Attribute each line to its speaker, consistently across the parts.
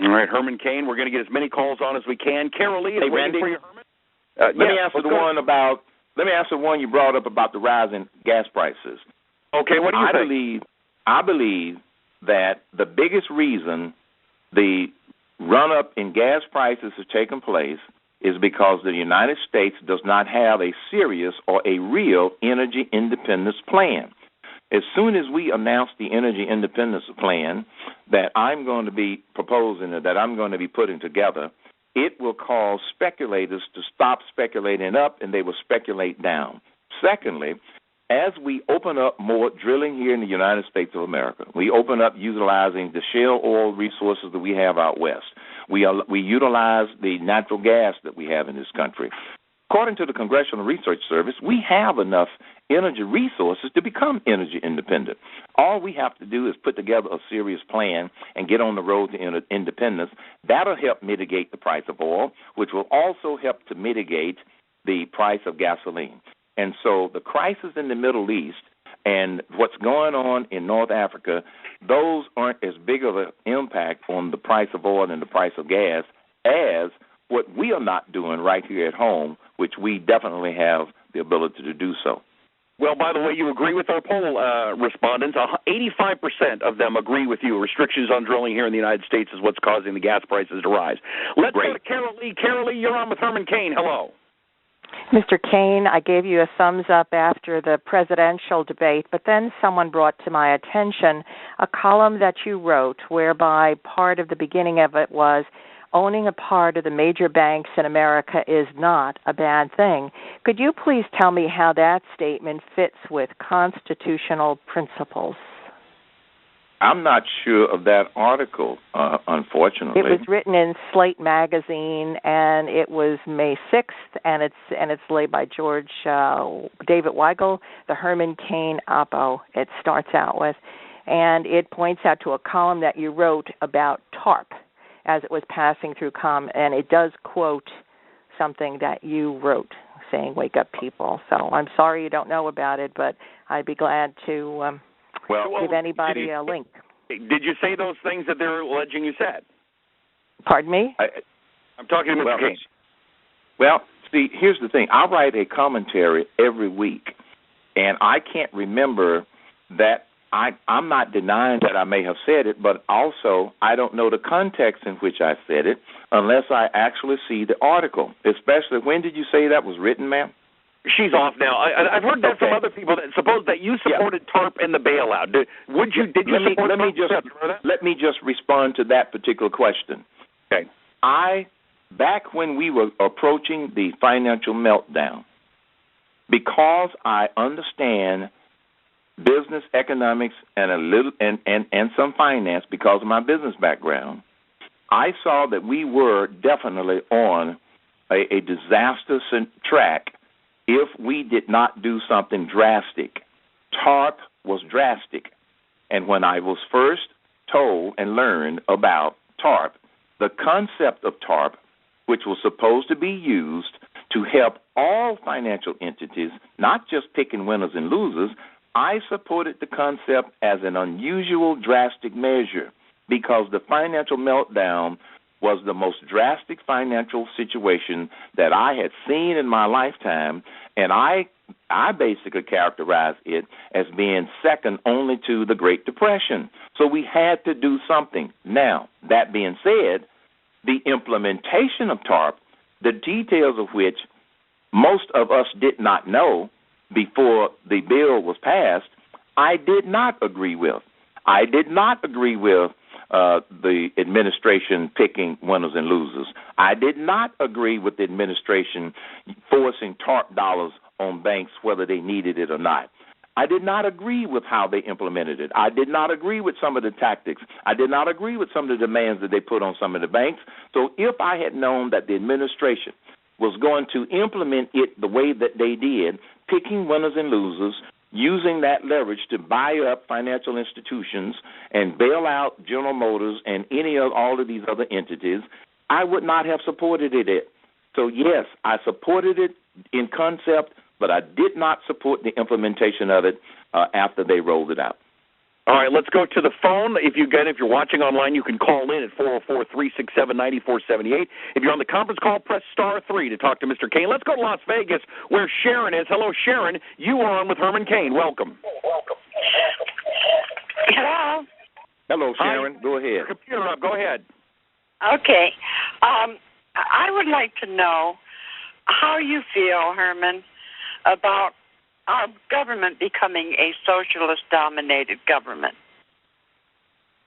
Speaker 1: All right, Herman Cain, we're going to get as many calls on as we can. Carol Lee is waiting
Speaker 2: Randy,
Speaker 1: for you, Herman.
Speaker 2: Let me answer the one you brought up about the rise in gas prices.
Speaker 1: Okay, what do you think?
Speaker 2: I believe that the biggest reason the run-up in gas prices has taken place is because the United States does not have a serious or a real energy independence plan. As soon as we announce the energy independence plan that I'm going to be proposing or that I'm going to be putting together, it will cause speculators to stop speculating up and they will speculate down. Secondly, as we open up more drilling here in the United States of America, we open up utilizing the shale oil resources that we have out west. We utilize the natural gas that we have in this country. According to the Congressional Research Service, we have enough energy resources to become energy independent. All we have to do is put together a serious plan and get on the road to independence. That'll help mitigate the price of oil, which will also help to mitigate the price of gasoline. And so the crisis in the Middle East and what's going on in North Africa, those aren't as big of an impact on the price of oil and the price of gas as what we are not doing right here at home, which we definitely have the ability to do so.
Speaker 1: Well, by the way, you agree with our poll respondents. 85% of them agree with you. Restrictions on drilling here in the United States is what's causing the gas prices to rise. Let's go to Carol Lee. Carol Lee, you're on with Herman Cain. Hello.
Speaker 3: Mr. Cain, I gave you a thumbs up after the presidential debate, but then someone brought to my attention a column that you wrote whereby part of the beginning of it was owning a part of the major banks in America is not a bad thing. Could you please tell me how that statement fits with constitutional principles?
Speaker 2: I'm not sure of that article, unfortunately.
Speaker 3: It was written in Slate magazine, and it was May 6th, and it's laid by George David Weigel, the Herman Cain Oppo. It starts out with, and it points out to a column that you wrote about TARP as it was passing through and it does quote something that you wrote saying, "Wake up, people." So I'm sorry you don't know about it, but I'd be glad to give anybody a link.
Speaker 1: Did you say those things that they're alleging you said?
Speaker 3: Pardon me?
Speaker 1: I'm talking to Mr. Cain.
Speaker 2: Well, see, here's the thing. I write a commentary every week, and I can't remember that. I'm not denying that I may have said it, but also I don't know the context in which I said it unless I actually see the article, especially when did you say that was written, ma'am?
Speaker 1: She's off now. I've heard that from other people that suppose that you supported TARP and the bailout. Did you support TARP?
Speaker 2: Let me just respond to that particular question.
Speaker 1: Okay.
Speaker 2: Back when we were approaching the financial meltdown, because I understand business, economics, and a little and some finance because of my business background, I saw that we were definitely on a disastrous track if we did not do something drastic. TARP was drastic. And when I was first told and learned about TARP, the concept of TARP, which was supposed to be used to help all financial entities, not just picking winners and losers, I supported the concept as an unusual, drastic measure because the financial meltdown was the most drastic financial situation that I had seen in my lifetime, and I basically characterized it as being second only to the Great Depression. So we had to do something. Now, that being said, the implementation of TARP, the details of which most of us did not know before the bill was passed, I did not agree with. I did not agree with the administration picking winners and losers. I did not agree with the administration forcing TARP dollars on banks whether they needed it or not. I did not agree with how they implemented it. I did not agree with some of the tactics. I did not agree with some of the demands that they put on some of the banks. So if I had known that the administration was going to implement it the way that they did, picking winners and losers, using that leverage to buy up financial institutions and bail out General Motors and all of these other entities, I would not have supported it. So, yes, I supported it in concept, but I did not support the implementation of it after they rolled it out.
Speaker 1: All right, let's go to the phone. If you're watching online, you can call in at 404-367-9478. If you're on the conference call, press *3 to talk to Mr. Cain. Let's go to Las Vegas, where Sharon is. Hello, Sharon. You are on with Herman Cain. Welcome.
Speaker 4: Hello.
Speaker 2: Hello, Sharon.
Speaker 1: Hi.
Speaker 2: Go ahead.
Speaker 1: Computer up. Go ahead.
Speaker 4: Okay. I would like to know how you feel, Herman, about our government becoming a socialist-dominated government.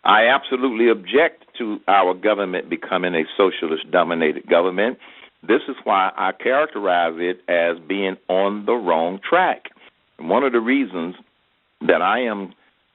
Speaker 2: I absolutely object to our government becoming a socialist-dominated government. This is why I characterize it as being on the wrong track. And one of the reasons that I am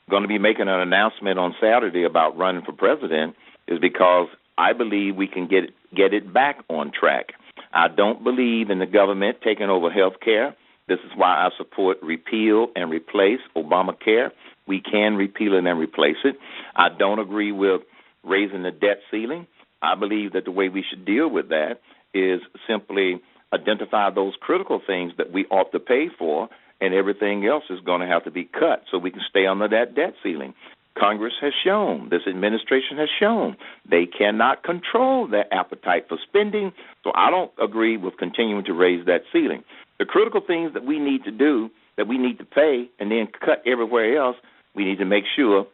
Speaker 2: going to be making an announcement on Saturday about running for president is because I believe we can get it back on track. I don't believe in the government taking over health care. This is why I support repeal and replace Obamacare. We can repeal it and replace it. I don't agree with raising the debt ceiling. I believe that the way we should deal with that is simply identify those critical things that we ought to pay for, and everything else is going to have to be cut so we can stay under that debt ceiling. Congress has shown, this administration has shown, they cannot control their appetite for spending, so I don't agree with continuing to raise that ceiling. The critical things that we need to do, that we need to pay and then cut everywhere else, we need to make sure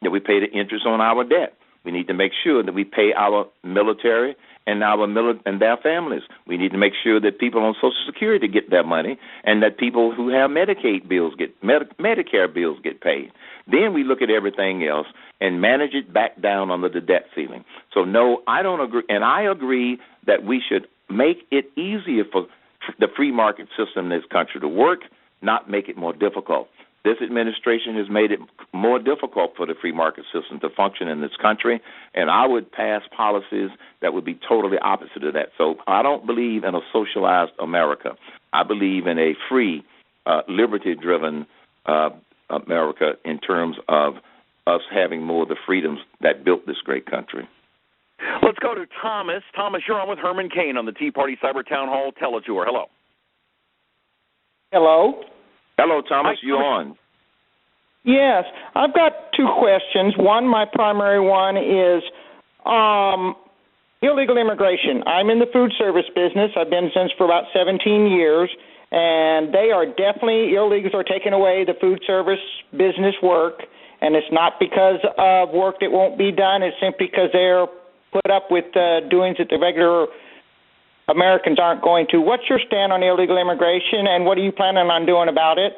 Speaker 2: that we pay the interest on our debt. We need to make sure that we pay our military and and their families. We need to make sure that people on Social Security get their money and that people who have Medicaid bills Medicare bills get paid. Then we look at everything else and manage it back down under the debt ceiling. So, no, I don't agree. And I agree that we should make it easier for the free market system in this country to work, not make it more difficult. This administration has made it more difficult for the free market system to function in this country, and I would pass policies that would be totally opposite of that. So I don't believe in a socialized America. I believe in a free, liberty-driven America in terms of us having more of the freedoms that built this great country.
Speaker 1: Let's go to Thomas. Thomas, you're on with Herman Cain on the Tea Party Cyber Town Hall Teletour. Hello.
Speaker 5: Hello.
Speaker 2: Hello, Thomas. You're on.
Speaker 5: Yes. I've got two questions. One, my primary one is illegal immigration. I'm in the food service business. I've been since for about 17 years, and they are definitely, illegals are taking away the food service business work, and it's not because of work that won't be done. It's simply because they're put up with doings that the regular Americans aren't going to. What's your stand on illegal immigration, and what are you planning on doing about it?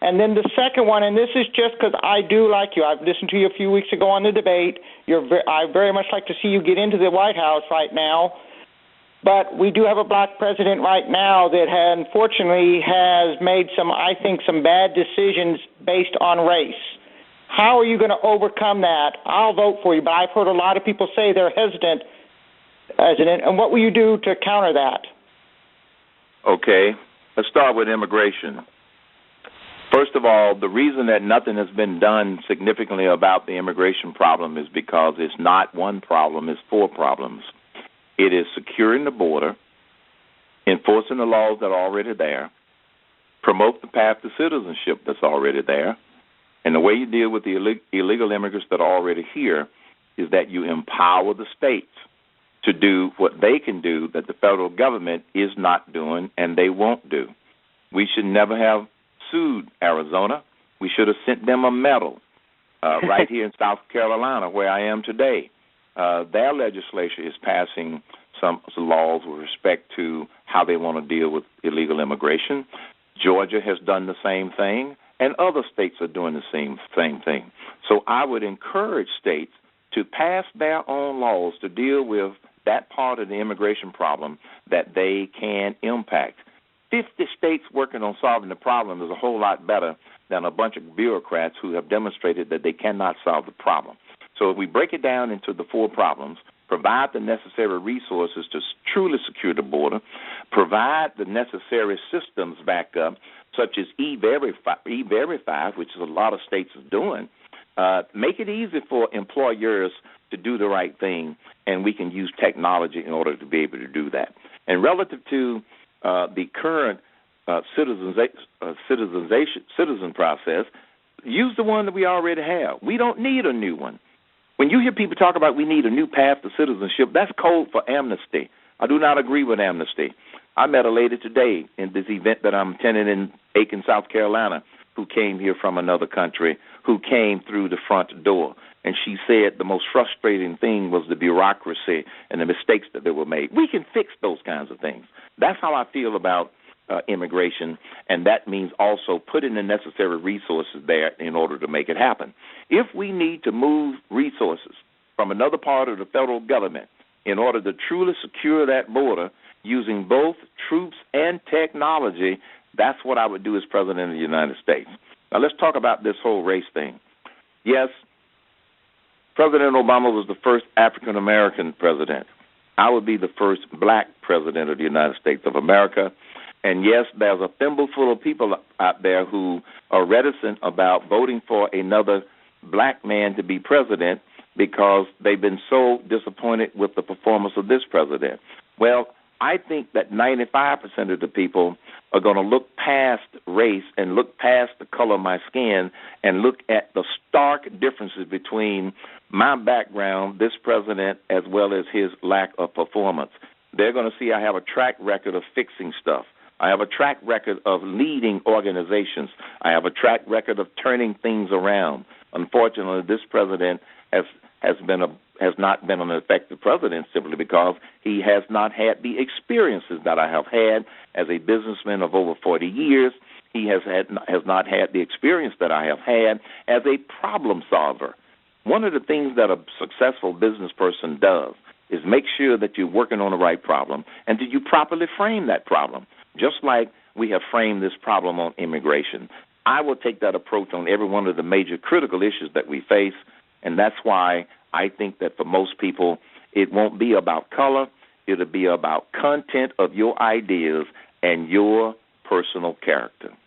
Speaker 5: And then the second one, and this is just because I do like you. I've listened to you a few weeks ago on the debate. I very much like to see you get into the White House right now. But we do have a black president right now that unfortunately has made some bad decisions based on race. How are you going to overcome that? I'll vote for you, but I've heard a lot of people say they're hesitant. And what will you do to counter that?
Speaker 2: Okay, let's start with immigration. First of all, the reason that nothing has been done significantly about the immigration problem is because it's not one problem, it's four problems. It is securing the border, enforcing the laws that are already there, promote the path to citizenship that's already there, and the way you deal with the illegal immigrants that are already here is that you empower the states to do what they can do that the federal government is not doing and they won't do. We should never have sued Arizona. We should have sent them a medal right here in South Carolina where I am today. Their legislature is passing some laws with respect to how they want to deal with illegal immigration. Georgia has done the same thing, and other states are doing the same thing. So I would encourage states to pass their own laws to deal with that part of the immigration problem that they can impact. 50 states working on solving the problem is a whole lot better than a bunch of bureaucrats who have demonstrated that they cannot solve the problem. So if we break it down into the four problems, provide the necessary resources to truly secure the border, provide the necessary systems back up, such as E-Verify, which is a lot of states are doing, make it easy for employers to do the right thing, and we can use technology in order to be able to do that. And relative to the current citizen process, use the one that we already have. We don't need a new one. When you hear people talk about we need a new path to citizenship, that's code for amnesty. I do not agree with amnesty. I met a lady today in this event that I'm attending in Aiken, South Carolina, who came here from another country, who came through the front door. And she said the most frustrating thing was the bureaucracy and the mistakes that were made. We can fix those kinds of things. That's how I feel about immigration, and that means also putting the necessary resources there in order to make it happen. If we need to move resources from another part of the federal government in order to truly secure that border using both troops and technology, that's what I would do as President of the United States. Now, let's talk about this whole race thing. Yes, President Obama was the first African-American president. I would be the first black president of the United States of America. And, yes, there's a thimbleful of people out there who are reticent about voting for another black man to be president because they've been so disappointed with the performance of this president. Well, I think that 95% of the people are going to look past race and look past the color of my skin and look at the stark differences between my background, this president, as well as his lack of performance. They're going to see I have a track record of fixing stuff. I have a track record of leading organizations. I have a track record of turning things around. Unfortunately, this president has not been an effective president simply because he has not had the experiences that I have had as a businessman of over 40 years. He has not had the experience that I have had as a problem solver. One of the things that a successful business person does is make sure that you're working on the right problem and that you properly frame that problem. Just like we have framed this problem on immigration, I will take that approach on every one of the major critical issues that we face, and that's why I think that for most people it won't be about color. It'll be about content of your ideas and your personal character.